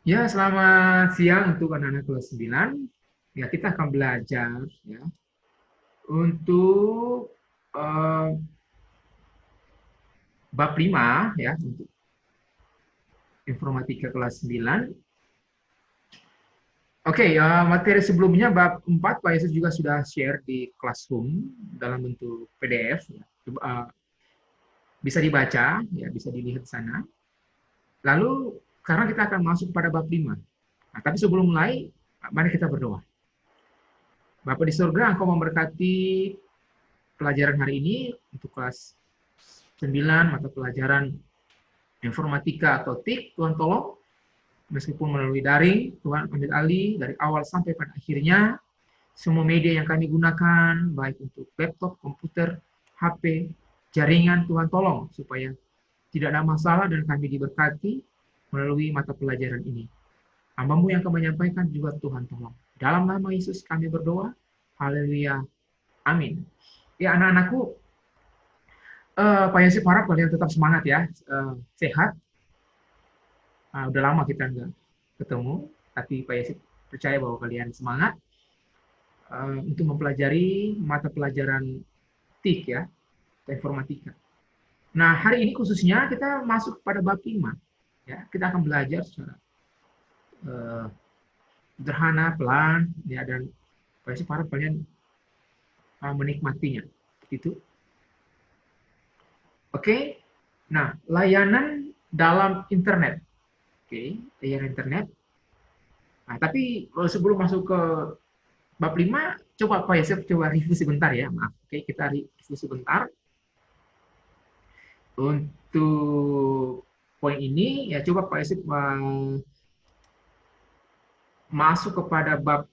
Ya, selamat siang untuk anak-anak kelas 9. Ya, kita akan belajar ya untuk eh, bab 5 ya untuk informatika kelas 9. Oke, materi sebelumnya bab 4 Pak Yesus juga sudah share di Classroom dalam bentuk PDF ya. Bisa dibaca ya, bisa dilihat di sana. Lalu sekarang kita akan masuk pada bab 5. Nah, tapi sebelum mulai, mari kita berdoa. Bapa di surga, Engkau memberkati pelajaran hari ini untuk kelas 9 mata pelajaran informatika atau TIK. Tuhan tolong, meskipun melalui daring, Tuhan ambil alih dari awal sampai pada akhirnya, semua media yang kami gunakan, baik untuk laptop, komputer, HP, jaringan, Tuhan tolong, supaya tidak ada masalah dan kami diberkati melalui mata pelajaran ini. Hamba-Mu yang akan menyampaikan juga Tuhan tolong. Dalam nama Yesus kami berdoa. Haleluya. Amin. Ya anak-anakku, Pak Yosip harap kalian tetap semangat ya, sehat. Udah lama kita nggak ketemu, tapi Pak Yosip percaya bahwa kalian semangat untuk mempelajari mata pelajaran TIK ya, informatika. Nah, hari ini khususnya kita masuk pada bab 5. Ya, kita akan belajar secara uh, sederhana, pelan, ya, dan Pak Yosip harap kalian menikmatinya. Itu. Oke. Nah, layanan dalam internet. Oke, layanan internet. Nah, tapi sebelum masuk ke bab 5, coba Pak Yosef coba review sebentar ya. Maaf, oke, kita review sebentar. Untuk poin ini, ya coba Pak Yosef masuk kepada bab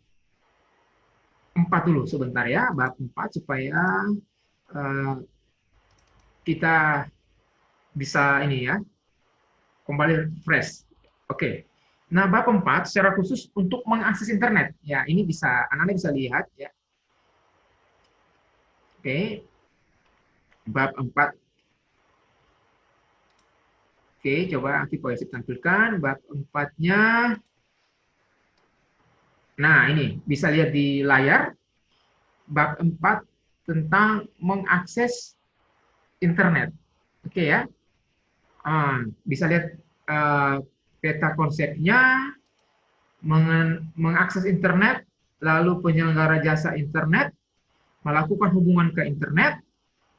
4 dulu sebentar ya. Bab 4 supaya uh, kita bisa ini ya, kembali fresh. Oke. Nah, bab 4 secara khusus untuk mengakses internet. Ya, ini bisa anak-anak bisa lihat ya. Oke. Bab 4. Oke, coba nanti Pak Yosef tampilkan bab 4-nya. Nah, ini bisa lihat di layar bab 4 tentang mengakses internet. Oke ya. Bisa lihat peta konsepnya, mengakses internet, lalu penyelenggara jasa internet, melakukan hubungan ke internet,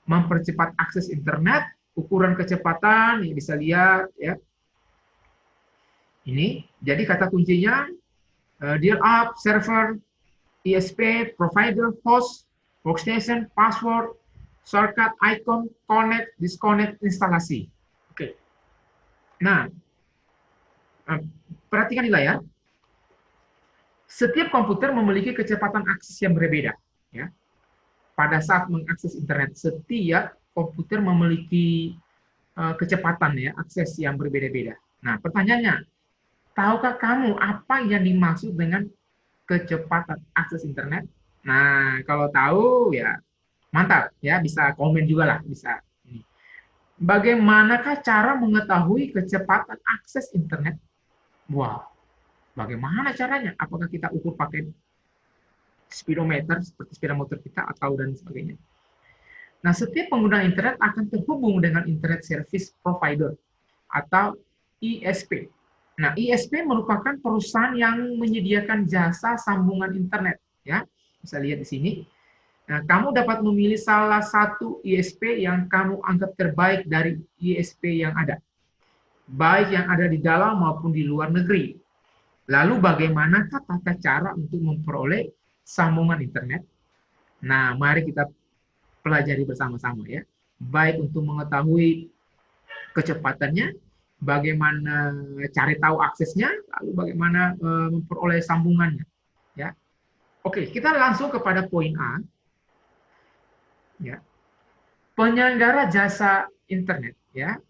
mempercepat akses internet, ukuran kecepatan, ya bisa lihat ya. Ini, jadi kata kuncinya dial up, server, ISP, provider, host, workstation, password, shortcut, icon, connect, disconnect, instalasi. Oke. Nah, perhatikan di layar. Setiap komputer memiliki kecepatan akses yang berbeda. Ya. Pada saat mengakses internet, setiap komputer memiliki kecepatan ya, akses yang berbeda-beda. Nah, pertanyaannya, tahukah kamu apa yang dimaksud dengan kecepatan akses internet? Nah, kalau tahu ya mantap ya, bisa komen juga lah, bisa. Bagaimanakah cara mengetahui kecepatan akses internet? Wow, bagaimana caranya? Apakah kita ukur pakai speedometer seperti sepeda motor kita atau dan sebagainya? Nah, setiap pengguna internet akan terhubung dengan Internet Service Provider atau ISP. Nah, ISP merupakan perusahaan yang menyediakan jasa sambungan internet, ya. Bisa lihat di sini. Nah, kamu dapat memilih salah satu ISP yang kamu anggap terbaik dari ISP yang ada, baik yang ada di dalam maupun di luar negeri. Lalu bagaimanakah tata cara untuk memperoleh sambungan internet? Nah, mari kita pelajari bersama-sama ya. Baik untuk mengetahui kecepatannya, bagaimana cari tahu aksesnya, lalu bagaimana memperoleh sambungannya. Ya, oke, kita langsung kepada poin A. Ya, penyelenggara jasa internet, ya,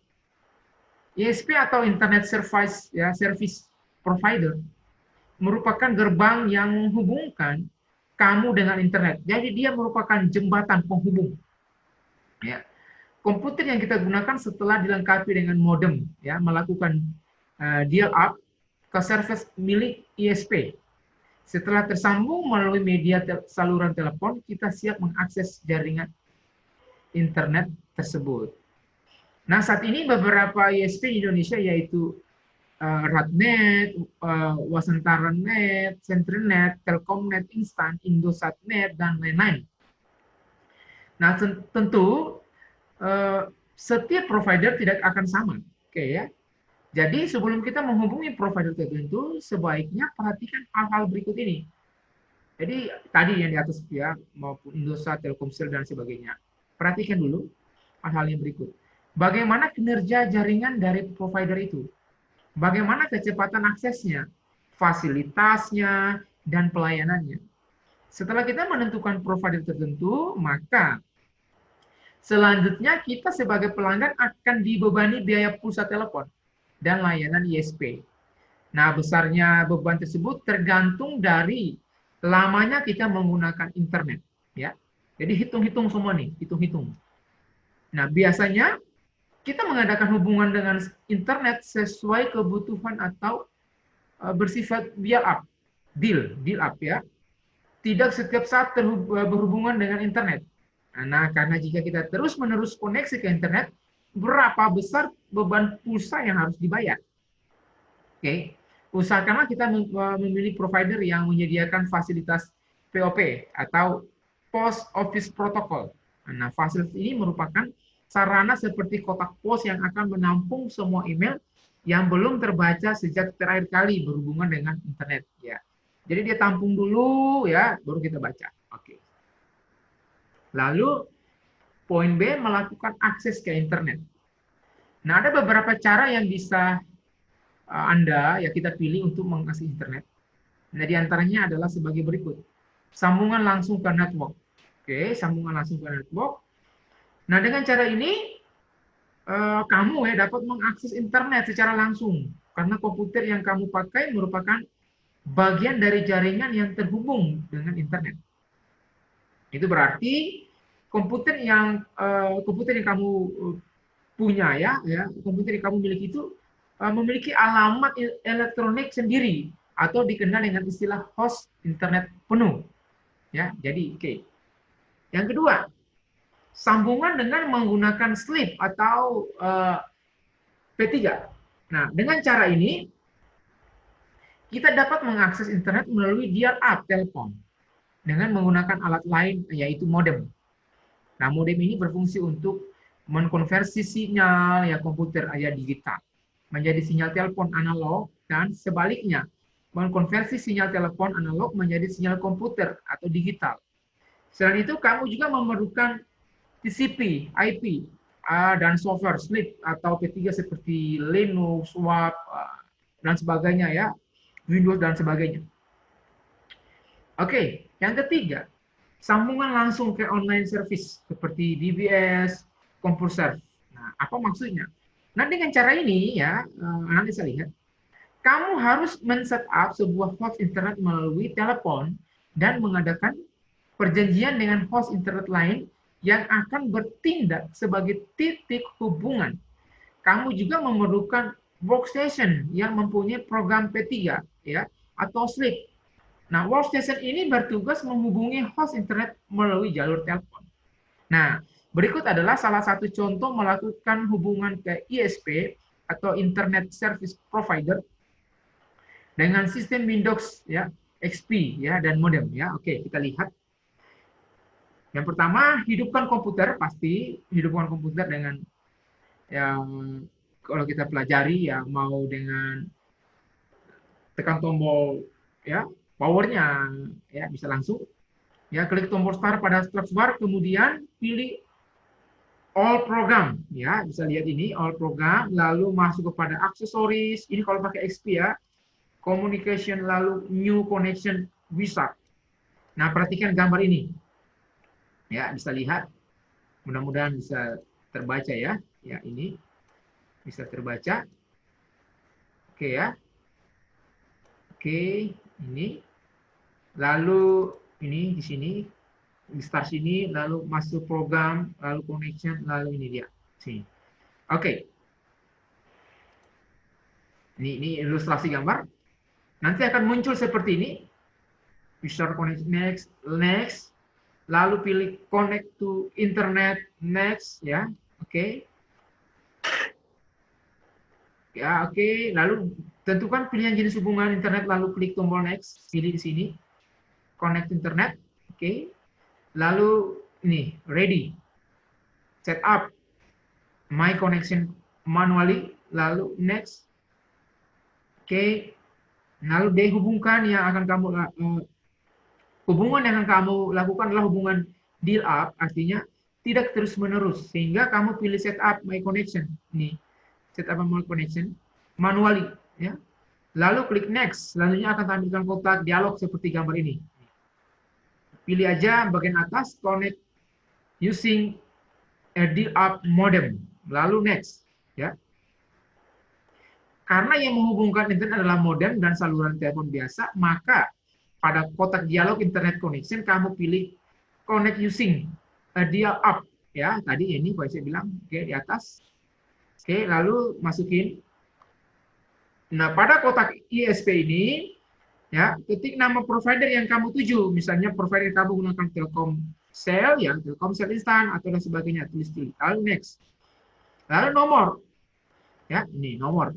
ISP atau Internet Service, ya, Service Provider merupakan gerbang yang menghubungkan kamu dengan internet. Jadi dia merupakan jembatan penghubung. Ya, komputer yang kita gunakan setelah dilengkapi dengan modem, ya, melakukan dial up ke service milik ISP. Setelah tersambung melalui media saluran telepon, kita siap mengakses jaringan internet tersebut. Nah, saat ini beberapa ISP di Indonesia yaitu Radnet, Wasantara.net, Sentrinet, Telkomnet Instan, Indosat.net, dan lain-lain. Nah, tentu setiap provider tidak akan sama. Oke ya. Jadi sebelum kita menghubungi provider tertentu, sebaiknya perhatikan hal-hal berikut ini. Jadi tadi yang di atas ya, maupun Indosat, Telkomsel, dan sebagainya. Perhatikan dulu hal-hal yang berikut. Bagaimana kinerja jaringan dari provider itu? Bagaimana kecepatan aksesnya, fasilitasnya, dan pelayanannya. Setelah kita menentukan provider tertentu, maka selanjutnya kita sebagai pelanggan akan dibebani biaya pulsa telepon dan layanan ISP. Nah, besarnya beban tersebut tergantung dari lamanya kita menggunakan internet. Ya, jadi hitung-hitung semua nih, hitung-hitung. Nah, biasanya kita mengadakan hubungan dengan internet sesuai kebutuhan atau bersifat deal up ya. Tidak setiap saat berhubungan dengan internet. Nah, karena jika kita terus-menerus koneksi ke internet, berapa besar beban pulsa yang harus dibayar? Oke, usahakanlah kita memilih provider yang menyediakan fasilitas POP atau Post Office Protocol. Nah, fasilitas ini merupakan sarana seperti kotak pos yang akan menampung semua email yang belum terbaca sejak terakhir kali berhubungan dengan internet. Ya, jadi dia tampung dulu ya, baru kita baca. Oke. Lalu poin B, melakukan akses ke internet. Nah, ada beberapa cara yang bisa Anda ya kita pilih untuk mengakses internet. Nah, di antaranya adalah sebagai berikut. Sambungan langsung ke network. Oke, sambungan langsung ke network. Nah, dengan cara ini kamu ya dapat mengakses internet secara langsung karena komputer yang kamu pakai merupakan bagian dari jaringan yang terhubung dengan internet. Itu berarti komputer yang kamu punya ya, komputer yang kamu miliki itu memiliki alamat elektronik sendiri atau dikenal dengan istilah host internet penuh. Ya, jadi oke. Yang kedua, sambungan dengan menggunakan slip atau P3. Nah, dengan cara ini kita dapat mengakses internet melalui dial-up telepon dengan menggunakan alat lain yaitu modem. Nah, modem ini berfungsi untuk mengkonversi sinyal ya komputer digital menjadi sinyal telepon analog dan sebaliknya, mengkonversi sinyal telepon analog menjadi sinyal komputer atau digital. Selain itu, kamu juga memerlukan TCP, IP, dan software slip atau P3 seperti Linux, WAP, dan sebagainya ya, Windows dan sebagainya. Oke, yang ketiga, sambungan langsung ke online service seperti DBS, CompuServe. Nah, apa maksudnya? Nah, dengan cara ini ya, nanti saya lihat, kamu harus men-setup sebuah host internet melalui telepon dan mengadakan perjanjian dengan host internet lain yang akan bertindak sebagai titik hubungan. Kamu juga memerlukan workstation yang mempunyai program P3 ya atau slip. Nah, workstation ini bertugas menghubungi host internet melalui jalur telepon. Nah, berikut adalah salah satu contoh melakukan hubungan ke ISP atau Internet Service Provider dengan sistem Windows ya, XP ya dan modem ya. Oke, kita lihat. Yang pertama, hidupkan komputer, pasti hidupkan komputer dengan yang kalau kita pelajari ya mau dengan tekan tombol ya, powernya ya bisa langsung ya klik tombol start pada start bar, kemudian pilih all program ya, bisa lihat ini all program, lalu masuk kepada aksesoris, ini kalau pakai XP ya, communication, lalu new connection wizard. Nah, perhatikan gambar ini ya, bisa lihat, mudah-mudahan bisa terbaca ya, ya ini bisa terbaca. Oke ya, oke ini, lalu ini di sini di start sini, lalu masuk program, lalu connection, lalu ini dia sini. Oke, ini ilustrasi gambar. Nanti akan muncul seperti ini. User connect next, next. Lalu pilih connect to internet next, ya. Oke. Ya, oke. Lalu tentukan pilihan jenis hubungan internet, lalu klik tombol next, pilih di sini. Connect internet, oke. Lalu ini, ready. Set up my connection manually, lalu next. Oke. Lalu dihubungkan yang akan kamu hubungan yang akan kamu lakukan adalah hubungan deal up, artinya tidak terus-menerus, sehingga kamu pilih set up my connection. Nih, set up my connection manually, ya. Lalu klik next, selanjutnya akan tampilkan kotak dialog seperti gambar ini. Pilih aja bagian atas connect using a deal up modem, lalu next, ya. Karena yang menghubungkan internet adalah modem dan saluran telepon biasa, maka pada kotak dialog internet connection kamu pilih connect using a dial up, ya. Tadi ini saya bilang, oke, di atas. Oke, lalu masukin. Nah, pada kotak ISP ini, ya, ketik nama provider yang kamu tuju. Misalnya provider kamu gunakan Telkomsel, ya, Telkomsel instan atau dan sebagainya, tulis. Lalu next. Lalu nomor, ya, ini nomor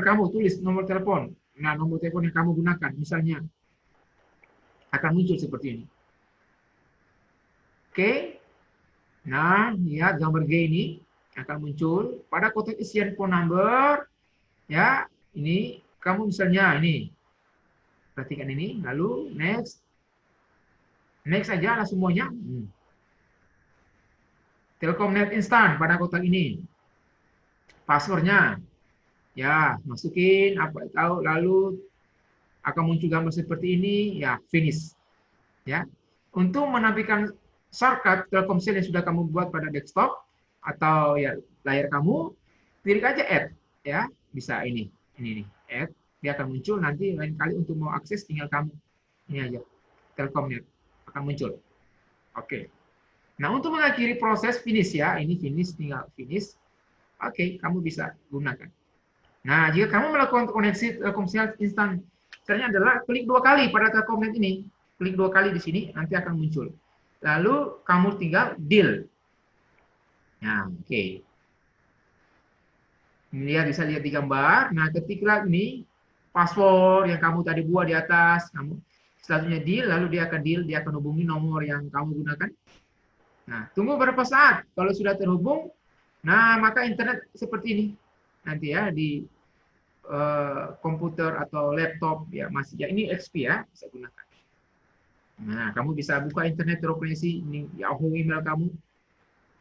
kamu, tulis nomor telepon. Nah, nomor telepon yang kamu gunakan, misalnya, akan muncul seperti ini. Oke. Nah, lihat gambar G ini akan muncul pada kotak isian phone number. Ya, ini kamu misalnya ini. Perhatikan ini, lalu next. Next aja lah semuanya. Telkomnet instan pada kotak ini. Passwordnya. Ya, masukin apa tahu, lalu akan muncul gambar seperti ini, ya, finish. Ya. Untuk menampilkan shortcut Telkomsel yang sudah kamu buat pada desktop atau ya layar kamu, pilih aja add, ya. Bisa ini nih, add, dia akan muncul. Nanti lain kali untuk mau akses tinggal kamu ini aja, Telkomnet akan muncul. Oke. Nah, untuk mengakhiri proses finish, ya, ini finish, tinggal finish. Oke, kamu bisa gunakan. Nah, jika kamu melakukan koneksi Telkomsel instan, caranya adalah klik 2 kali pada Telkomnet ini. Klik 2 kali di sini, nanti akan muncul. Lalu kamu tinggal deal. Nah, oke. Ini ya, bisa lihat di gambar. Nah, ketiklah ini password yang kamu tadi buat di atas, kamu selanjutnya deal, lalu dia akan hubungi nomor yang kamu gunakan. Nah, tunggu beberapa saat. Kalau sudah terhubung, nah maka internet seperti ini. Nanti ya di komputer atau laptop, ya masih, ya ini XP, ya, bisa gunakan. Nah, kamu bisa buka internet terkoneksi, ini Yahoo email kamu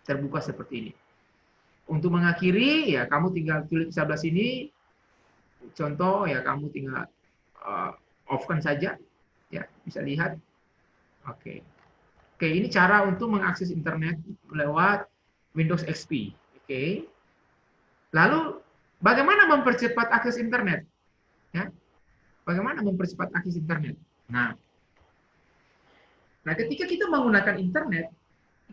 terbuka seperti ini. Untuk mengakhiri, ya kamu tinggal klik sebelah sini. Contoh, ya kamu tinggal off-kan saja, ya, bisa lihat. Oke. Oke, ini cara untuk mengakses internet lewat Windows XP. Oke. Lalu bagaimana mempercepat akses internet? Ya, bagaimana mempercepat akses internet? Nah, ketika kita menggunakan internet,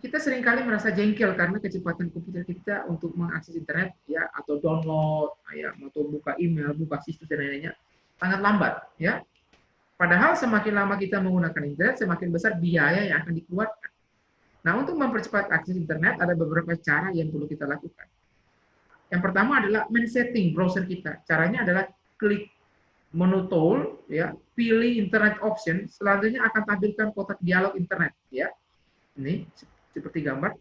kita seringkali merasa jengkel karena kecepatan komputer kita untuk mengakses internet, ya, atau download, ya, atau buka email, buka situs dan lainnya sangat lambat, ya. Padahal semakin lama kita menggunakan internet, semakin besar biaya yang akan dikeluarkan. Nah, untuk mempercepat akses internet ada beberapa cara yang perlu kita lakukan. Yang pertama adalah men-setting browser kita. Caranya adalah klik menu tool, ya, pilih internet option, selanjutnya akan tampilkan kotak dialog internet, ya. Ini seperti gambar.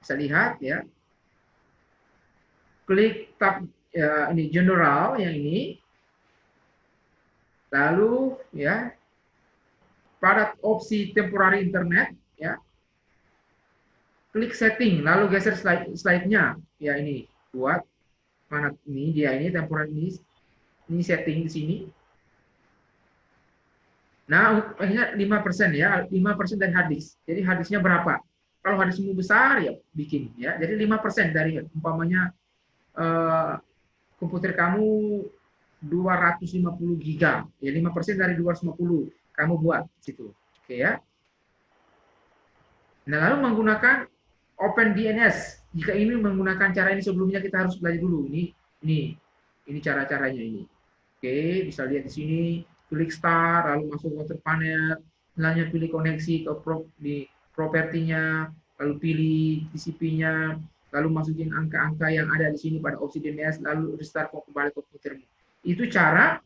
Bisa lihat, ya. Klik tab, ya, ini general yang ini. Lalu, ya, pada opsi temporary internet, ya, klik setting, lalu geser slide-nya, ya, ini buat mana ini, dia ini temporary ini setting di sini. Nah, ingat 5%, ya, 5% dari hard disk. Jadi hard disknya berapa? Kalau hard diskmu besar, ya bikin, ya. Jadi 5% dari umpamanya komputer kamu 250 giga, ya 5% dari 250 kamu buat situ, oke, ya. Nah, lalu menggunakan OpenDNS. Jika ini menggunakan cara ini sebelumnya kita harus belajar dulu. Ini Ini cara-caranya ini. Oke, bisa lihat di sini, klik start, lalu masuk water panel, selanjutnya pilih koneksi ke di propertinya, lalu pilih TCP-nya, lalu masukin angka-angka yang ada di sini pada opsi DNS, lalu restart kembali komputermu. Itu cara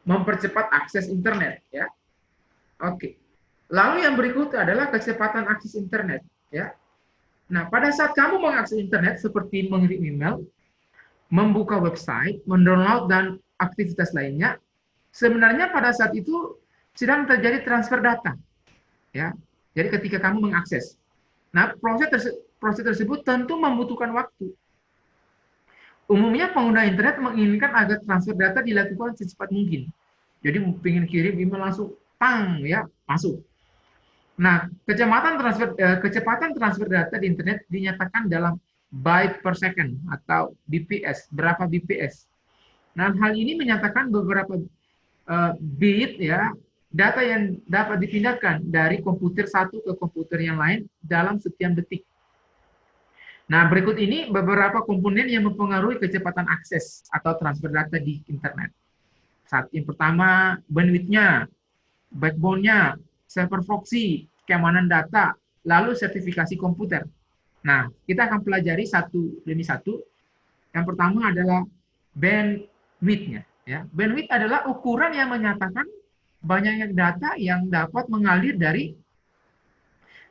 mempercepat akses internet, ya. Oke. Lalu yang berikutnya adalah kecepatan akses internet, ya. Nah, pada saat kamu mengakses internet seperti mengirim email, membuka website, mendownload dan aktivitas lainnya, sebenarnya pada saat itu sedang terjadi transfer data, ya. Jadi ketika kamu mengakses, nah proses tersebut tentu membutuhkan waktu. Umumnya pengguna internet menginginkan agar transfer data dilakukan secepat mungkin. Jadi pengen kirim email langsung, pang, ya, masuk. Nah, kecepatan transfer data di internet dinyatakan dalam byte per second atau BPS, berapa BPS. Nah, hal ini menyatakan beberapa bit, ya, data yang dapat dipindahkan dari komputer satu ke komputer yang lain dalam setiap detik. Nah, berikut ini beberapa komponen yang mempengaruhi kecepatan akses atau transfer data di internet. Yang pertama, bandwidth-nya, backbone-nya, server proxy, keamanan data, lalu sertifikasi komputer. Nah, kita akan pelajari satu demi satu. Yang pertama adalah bandwidth-nya. Ya. Bandwidth adalah ukuran yang menyatakan banyaknya data yang dapat mengalir dari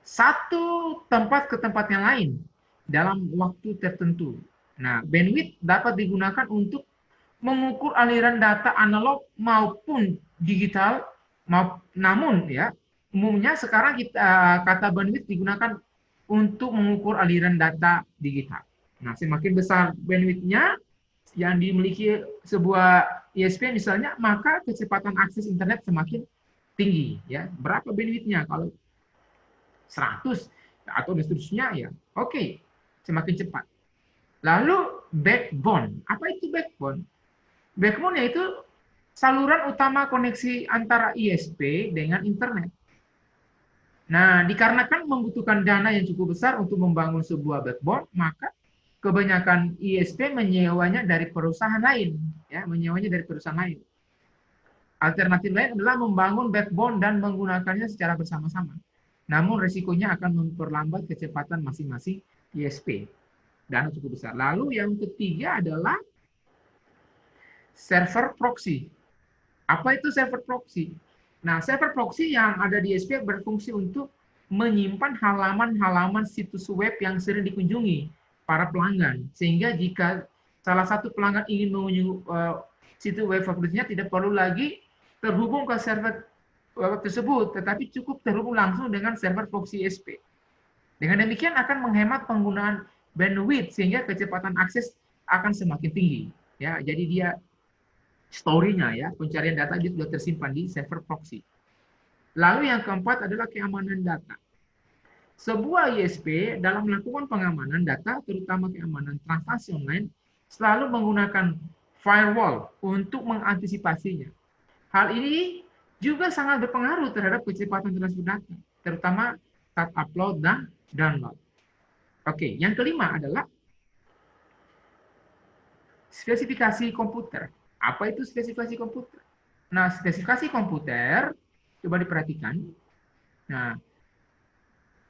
satu tempat ke tempat yang lain dalam waktu tertentu. Nah, bandwidth dapat digunakan untuk mengukur aliran data analog maupun digital. Namun ya, umumnya sekarang kata bandwidth digunakan untuk mengukur aliran data digital. Nah, semakin besar bandwidth-nya yang dimiliki sebuah ISP misalnya, maka kecepatan akses internet semakin tinggi, ya. Berapa bandwidth-nya? Kalau 100 atau seterusnya, ya oke, semakin cepat. Lalu backbone. Apa itu backbone? Backbone yaitu saluran utama koneksi antara ISP dengan internet. Nah, dikarenakan membutuhkan dana yang cukup besar untuk membangun sebuah backbone, maka kebanyakan ISP menyewanya dari perusahaan lain, ya, menyewanya dari perusahaan lain. Alternatif lain adalah membangun backbone dan menggunakannya secara bersama-sama. Namun risikonya akan memperlambat kecepatan masing-masing ISP. Dana cukup besar. Lalu yang ketiga adalah server proxy. Apa itu server proxy? Nah, server proxy yang ada di ISP berfungsi untuk menyimpan halaman-halaman situs web yang sering dikunjungi para pelanggan. Sehingga jika salah satu pelanggan ingin mengunjungi situs web favoritnya, tidak perlu lagi terhubung ke server web tersebut, tetapi cukup terhubung langsung dengan server proxy ISP. Dengan demikian akan menghemat penggunaan bandwidth sehingga kecepatan akses akan semakin tinggi. Ya, jadi dia story-nya, ya, pencarian data itu sudah tersimpan di server proxy. Lalu yang keempat adalah keamanan data. Sebuah ISP dalam melakukan pengamanan data, terutama keamanan transaksi online, selalu menggunakan firewall untuk mengantisipasinya. Hal ini juga sangat berpengaruh terhadap kecepatan transfer data, terutama saat upload dan download. Oke, yang kelima adalah spesifikasi komputer. Apa itu spesifikasi komputer? Nah, spesifikasi komputer, coba diperhatikan. Nah,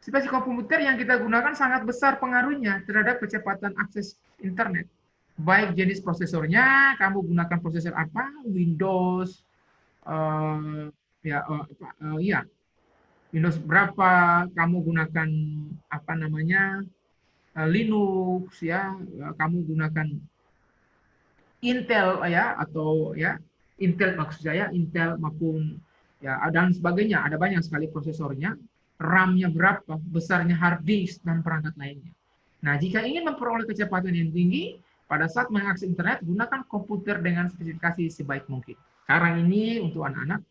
spesifikasi komputer yang kita gunakan sangat besar pengaruhnya terhadap kecepatan akses internet. Baik jenis prosesornya, kamu gunakan prosesor apa, Windows, ya, Windows berapa, kamu gunakan apa namanya, Linux, ya, kamu gunakan Intel, ya, atau ya Intel, maksud saya Intel maupun ya dan sebagainya, ada banyak sekali prosesornya, RAM-nya berapa, besarnya hard disk dan perangkat lainnya. Nah, jika ingin memperoleh kecepatan yang tinggi pada saat mengakses internet, gunakan komputer dengan spesifikasi sebaik mungkin. Sekarang ini untuk anak-anak,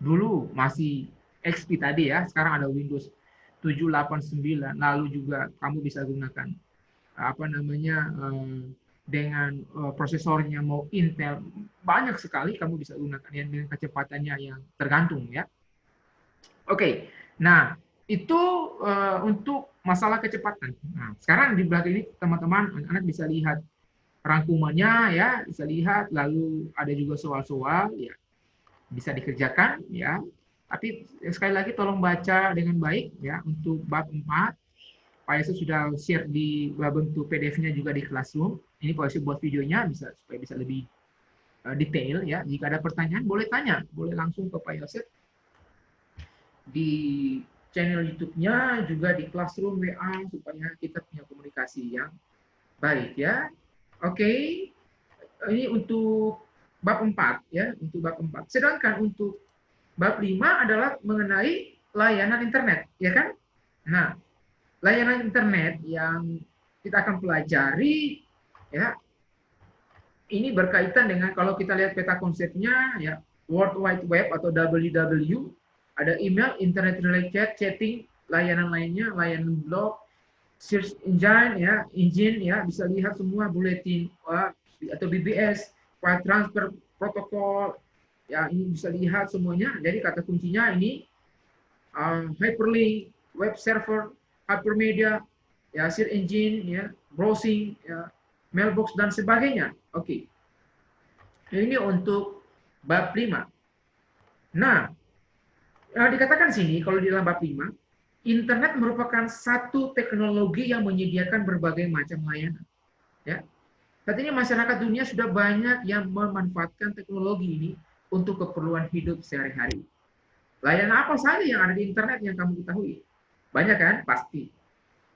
dulu masih XP tadi, ya, sekarang ada Windows 789, lalu juga kamu bisa gunakan apa namanya, dengan prosesornya mau Intel, banyak sekali kamu bisa gunakan yang dengan kecepatannya yang tergantung, ya. Oke, nah itu untuk masalah kecepatan. Nah, sekarang di belakang ini teman-teman, anak-anak bisa lihat rangkumannya ya, bisa lihat, lalu ada juga soal-soal ya, bisa dikerjakan ya. Tapi sekali lagi tolong baca dengan baik ya untuk bab 4. Pak Yesus sudah share di bentuk PDF-nya juga di Classroom. Ini Pak Yesus buat videonya bisa supaya bisa lebih detail ya. Jika ada pertanyaan boleh tanya, boleh langsung ke Pak Yosef di channel YouTube-nya, juga di Classroom WA supaya kita punya komunikasi yang baik ya. Oke. Ini untuk bab 4 ya, untuk bab 4. Sedangkan untuk bab 5 adalah mengenai layanan internet, ya kan? Nah, layanan internet yang kita akan pelajari ya, ini berkaitan dengan kalau kita lihat peta konsepnya ya, World Wide Web atau WW, ada email, internet related chat, chatting, layanan lainnya, layanan blog, search engine ya, bisa lihat semua bulletin atau BBS, file transfer protokol ya, ini bisa lihat semuanya. Jadi kata kuncinya ini hyperlink, web server, hypermedia, ya, search engine ya, browsing ya, mailbox dan sebagainya. Oke. Ini untuk bab 5. Nah, dikatakan sini kalau di dalam bab 5, internet merupakan satu teknologi yang menyediakan berbagai macam layanan. Ya. Saat ini masyarakat dunia sudah banyak yang memanfaatkan teknologi ini untuk keperluan hidup sehari-hari. Layanan apa saja yang ada di internet yang kamu ketahui? Banyak kan? Pasti.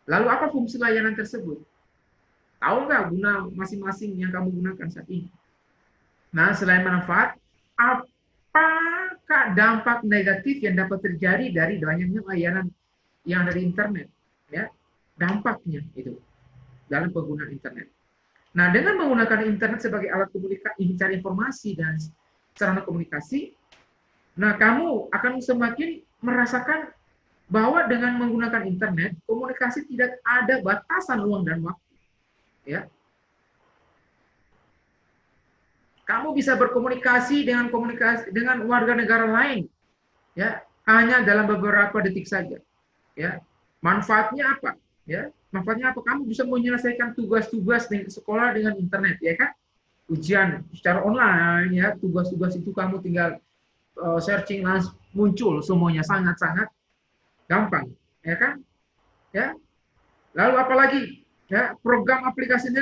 Lalu apa fungsi layanan tersebut? Tahu nggak guna masing-masing yang kamu gunakan saat ini? Nah, selain manfaat, apakah dampak negatif yang dapat terjadi dari banyaknya layanan yang ada di internet? Ya, dampaknya itu dalam penggunaan internet. Nah, dengan menggunakan internet sebagai alat komunikasi, mencari informasi dan sarana komunikasi, nah kamu akan semakin merasakan bahwa dengan menggunakan internet, komunikasi tidak ada batasan ruang dan waktu. Ya, kamu bisa berkomunikasi dengan warga negara lain, ya, hanya dalam beberapa detik saja. Ya, manfaatnya apa? Ya, manfaatnya apa? Kamu bisa menyelesaikan tugas-tugas di sekolah dengan internet, ya kan? Ujian secara online, ya, tugas-tugas itu kamu tinggal searching langsung muncul semuanya, sangat-sangat gampang, ya kan? Ya. Lalu apalagi? Ya, program aplikasinya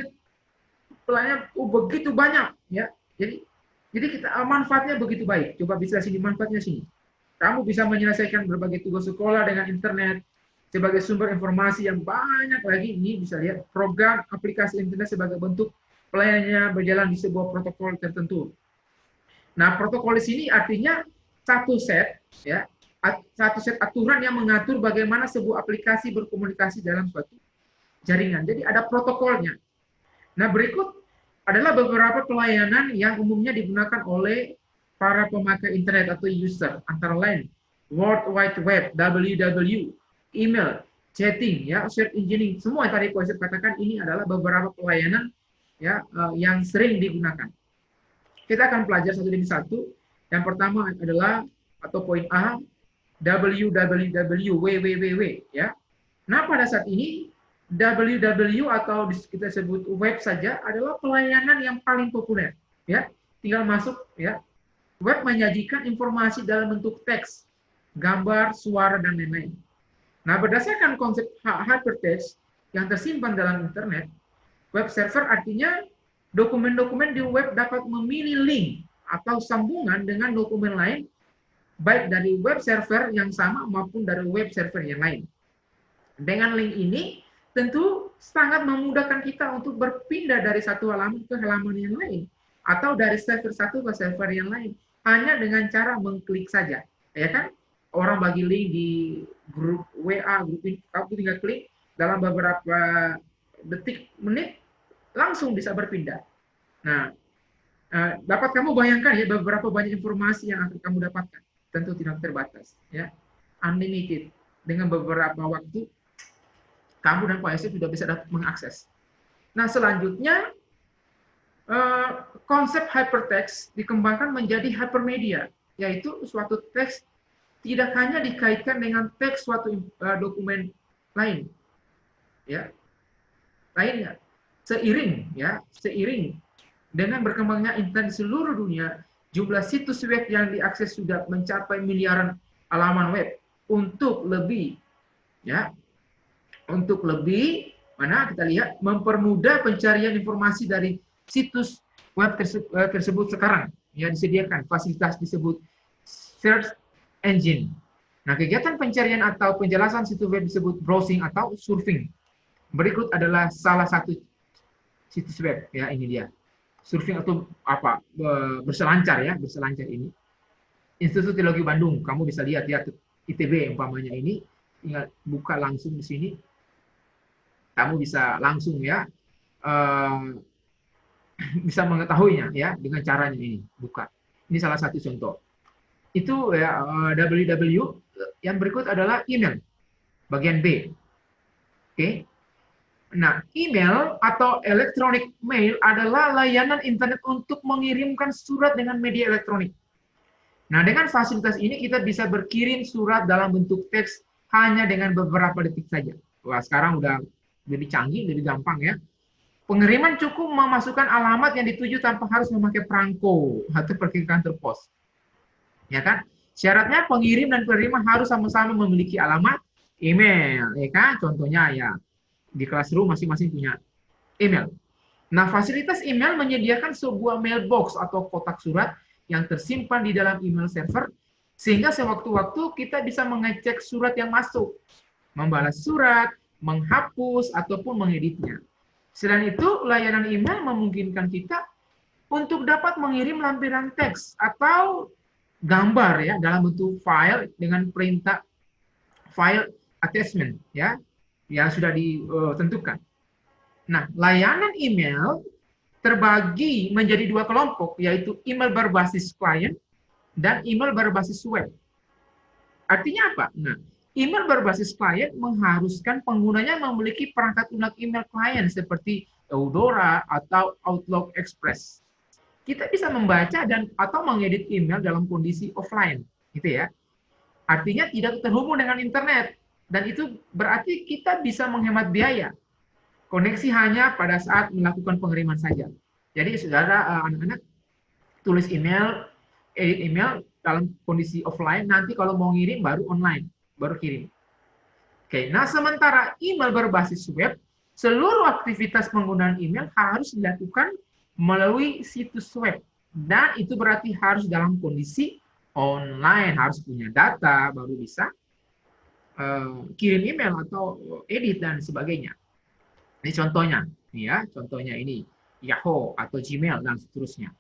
pelayannya begitu banyak, ya. Jadi kita manfaatnya begitu baik. Coba bisa sini manfaatnya sini. Kamu bisa menyelesaikan berbagai tugas sekolah dengan internet sebagai sumber informasi yang banyak lagi. Ini bisa lihat program aplikasi internet sebagai bentuk pelayanannya berjalan di sebuah protokol tertentu. Nah, protokol di sini artinya satu set aturan yang mengatur bagaimana sebuah aplikasi berkomunikasi dalam suatu jaringan. Jadi ada protokolnya. Nah, berikut adalah beberapa pelayanan yang umumnya digunakan oleh para pemakai internet atau user, antara lain World Wide Web, WW, email, chatting, ya, search engine, semua yang tadi saya katakan ini adalah beberapa pelayanan ya yang sering digunakan. Kita akan pelajari satu demi satu. Yang pertama adalah atau poin A, www, ya. Nah, pada saat ini WW atau kita sebut web saja adalah pelayanan yang paling populer, ya. Tinggal masuk, ya. Web menyajikan informasi dalam bentuk teks, gambar, suara, dan lain-lain. Nah, berdasarkan konsep hypertext yang tersimpan dalam internet, web server artinya dokumen-dokumen di web dapat memilih link atau sambungan dengan dokumen lain, baik dari web server yang sama maupun dari web server yang lain. Dengan link ini, tentu sangat memudahkan kita untuk berpindah dari satu halaman ke halaman yang lain, atau dari server satu ke server yang lain, hanya dengan cara mengklik saja, ya kan? Orang bagi link di grup WA, grup ini, kamu tinggal klik, dalam beberapa detik, menit, langsung bisa berpindah. Nah, dapat kamu bayangkan ya beberapa banyak informasi yang akan kamu dapatkan, tentu tidak terbatas, ya, unlimited. Dengan beberapa waktu, kamu dan Pak Yosef sudah bisa mengakses. Nah, selanjutnya konsep hypertext dikembangkan menjadi hypermedia, yaitu suatu teks tidak hanya dikaitkan dengan teks suatu dokumen lain, ya, lainnya. seiring dengan berkembangnya internet di seluruh dunia, jumlah situs web yang diakses sudah mencapai miliaran halaman web. Untuk lebih mana kita lihat mempermudah pencarian informasi dari situs web tersebut sekarang disediakan fasilitas disebut search engine. Nah, kegiatan pencarian atau penjelasan situs web disebut browsing atau surfing. Berikut adalah salah satu situs web, ini dia. Surfing atau berselancar ini. Institut Teologi Bandung, kamu bisa lihat ITB umpamanya ini, tinggal buka langsung di sini. Kamu bisa langsung bisa mengetahuinya dengan caranya ini, buka. Ini salah satu contoh. Itu www. Yang berikut adalah email, bagian B. Oke. Nah, email atau electronic mail adalah layanan internet untuk mengirimkan surat dengan media elektronik. Nah, dengan fasilitas ini kita bisa berkirim surat dalam bentuk teks hanya dengan beberapa detik saja. Wah, sekarang udah lebih canggih, lebih gampang ya. Pengiriman cukup memasukkan alamat yang dituju tanpa harus memakai perangko atau pergi ke kantor pos. Ya kan? Syaratnya pengirim dan penerima harus sama-sama memiliki alamat email, ya kan? Contohnya di Classroom masing-masing punya email. Nah, fasilitas email menyediakan sebuah mailbox atau kotak surat yang tersimpan di dalam email server, sehingga sewaktu-waktu kita bisa mengecek surat yang masuk, membalas surat, menghapus, ataupun mengeditnya. Selain itu, layanan email memungkinkan kita untuk dapat mengirim lampiran teks atau gambar dalam bentuk file dengan perintah file attachment yang sudah ditentukan. Nah, layanan email terbagi menjadi dua kelompok, yaitu email berbasis klien dan email berbasis web. Artinya apa? Nah, email berbasis klien mengharuskan penggunanya memiliki perangkat lunak email klien seperti Eudora atau Outlook Express. Kita bisa membaca atau mengedit email dalam kondisi offline, gitu ya. Artinya tidak terhubung dengan internet, dan itu berarti kita bisa menghemat biaya. Koneksi hanya pada saat melakukan pengiriman saja. Jadi, saudara anak-anak tulis email, edit email dalam kondisi offline, nanti kalau mau ngirim baru online, baru kirim. Oke, nah sementara email berbasis web, seluruh aktivitas penggunaan email harus dilakukan melalui situs web. Dan itu berarti harus dalam kondisi online, harus punya data, baru bisa kirim email atau edit dan sebagainya. Ini contohnya, contohnya ini Yahoo atau Gmail dan seterusnya.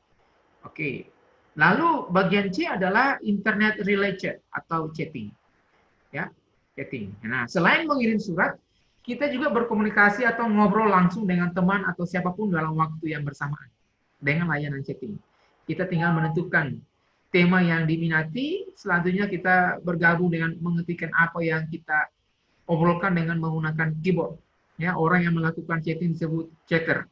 Oke, lalu bagian C adalah internet relay chat atau chatting, chatting. Nah, selain mengirim surat, kita juga berkomunikasi atau ngobrol langsung dengan teman atau siapapun dalam waktu yang bersamaan dengan layanan chatting. Kita tinggal menentukan tema yang diminati, selanjutnya kita bergabung dengan mengetikkan apa yang kita obrolkan dengan menggunakan keyboard. Orang yang melakukan chatting disebut chatter.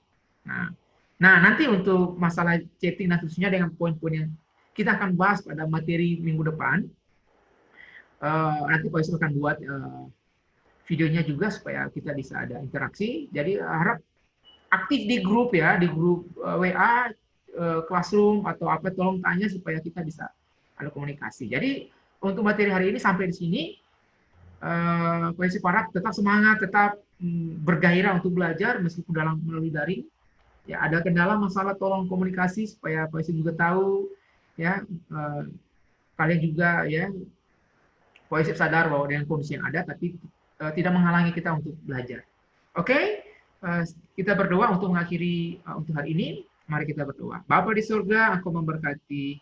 Nah, nanti untuk masalah chatting dan khususnya dengan poin-poin yang kita akan bahas pada materi minggu depan. Nanti Pak Yusuf akan buat videonya juga supaya kita bisa ada interaksi. Jadi harap aktif di grup di grup WA, Classroom atau apa, tolong tanya supaya kita bisa ada komunikasi. Jadi untuk materi hari ini sampai di sini. Pak Yusuf harap tetap semangat, tetap bergairah untuk belajar meskipun melalui daring. Ada kendala masalah tolong komunikasi supaya Pak Yusuf juga tahu kalian juga Pak Yusuf sadar bahwa dengan kondisi yang ada tapi tidak menghalangi kita untuk belajar. Oke, kita berdoa untuk mengakhiri untuk hari ini. Mari kita berdoa. Bapa di surga, Engkau memberkati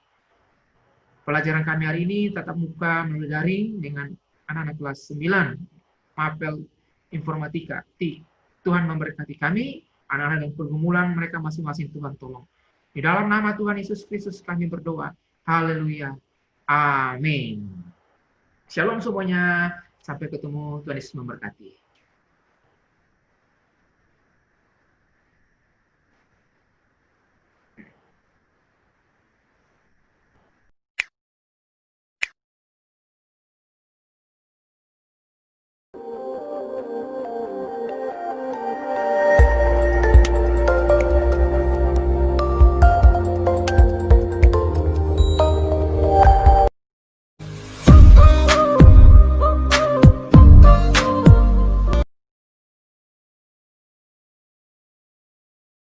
pelajaran kami hari ini tatap muka melalui daring dengan anak-anak kelas 9 Mapel Informatika. Tuhan memberkati kami, anak-anak dan pergumulan mereka masing-masing, Tuhan tolong. Di dalam nama Tuhan Yesus Kristus kami berdoa. Haleluya. Amin. Shalom semuanya. Sampai ketemu. Tuhan Yesus memberkati.